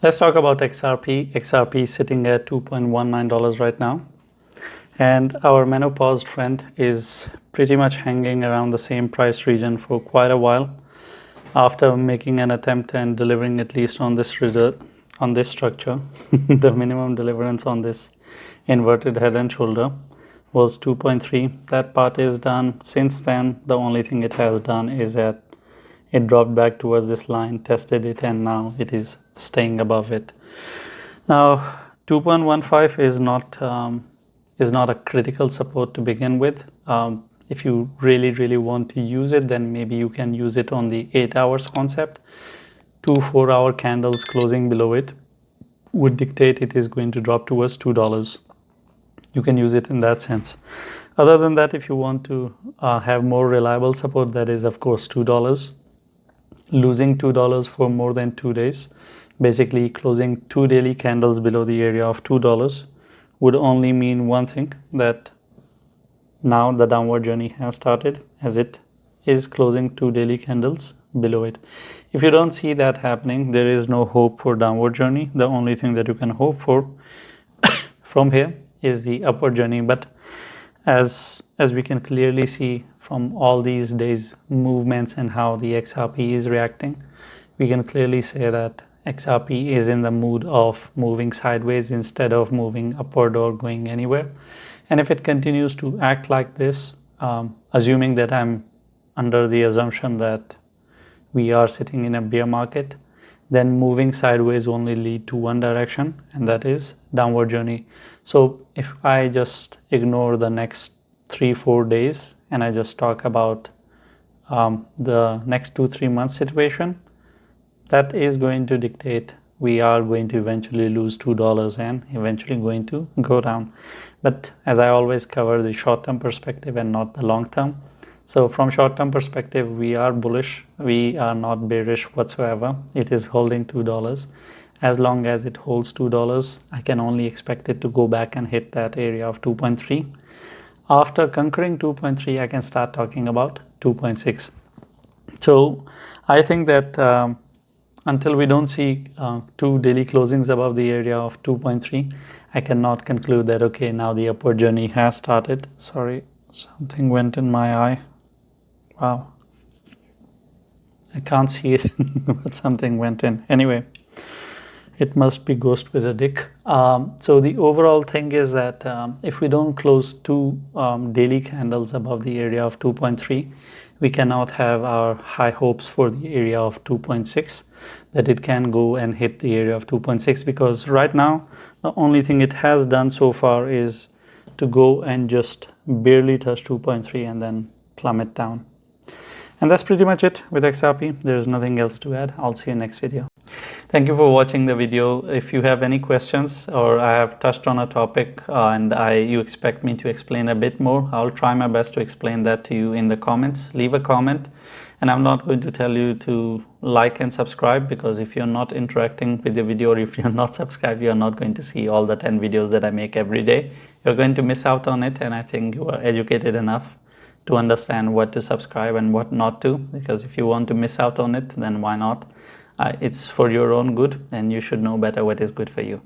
Let's talk about XRP. XRP is sitting at $2.19 right now. And our menopaused friend is pretty much hanging around the same price region for quite a while after making an attempt and delivering at least on this structure. The minimum deliverance on this inverted head and shoulder was 2.3. That part is done. Since then, the only thing it has done is that it dropped back towards this line, tested it, and now it is staying above it. Now 2.15 is not a critical support to begin with. If you really want to use it, then maybe you can use it on the 8 hours concept. 2 4-hour candles closing below it would dictate it is going to drop towards $2. You can use it in that sense. Other than that, if you want to have more reliable support, that is of course $2. Losing $2 for more than 2 days, basically closing 2 daily candles below the area of $2, would only mean one thing, that now the downward journey has started, as it is closing 2 daily candles below it. If you don't see that happening, there is no hope for downward journey. The only thing that you can hope for from here is the upward journey. But as we can clearly see from all these days movements and how the XRP is reacting, we can clearly say that XRP is in the mood of moving sideways instead of moving upward or going anywhere. And if it continues to act like this, assuming that I'm under the assumption that we are sitting in a bear market, then moving sideways only lead to one direction, and that is downward journey. So if I just ignore the next 3-4 days and I just talk about the next 2-3 months situation, that is going to dictate we are going to eventually lose $2 and eventually going to go down. But as I always cover the short-term perspective and not the long-term. So from short-term perspective, we are bullish. We are not bearish whatsoever. It is holding $2. As long as it holds $2, I can only expect it to go back and hit that area of 2.3. After conquering 2.3, I can start talking about 2.6. So I think that until we don't see 2 daily closings above the area of 2.3, I cannot conclude that, okay, now the upward journey has started. Sorry, something went in my eye. Wow. I can't see it, but something went in. Anyway, it must be ghost with a dick. So the overall thing is that if we don't close 2 daily candles above the area of 2.3, we cannot have our high hopes for the area of 2.6, that it can go and hit the area of 2.6, because right now the only thing it has done so far is to go and just barely touch 2.3 and then plummet down. And that's pretty much it with XRP. There's nothing else to add. I'll see you next video. Thank you for watching the video. If you have any questions or I have touched on a topic and you expect me to explain a bit more, I'll try my best to explain that to you in the comments. Leave a comment, and I'm not going to tell you to like and subscribe, because if you're not interacting with the video, or if you're not subscribed, you're not going to see all the 10 videos that I make every day. You're going to miss out on it, and I think you are educated enough to understand what to subscribe and what not to, because if you want to miss out on it, then why not? It's for your own good, and you should know better what is good for you.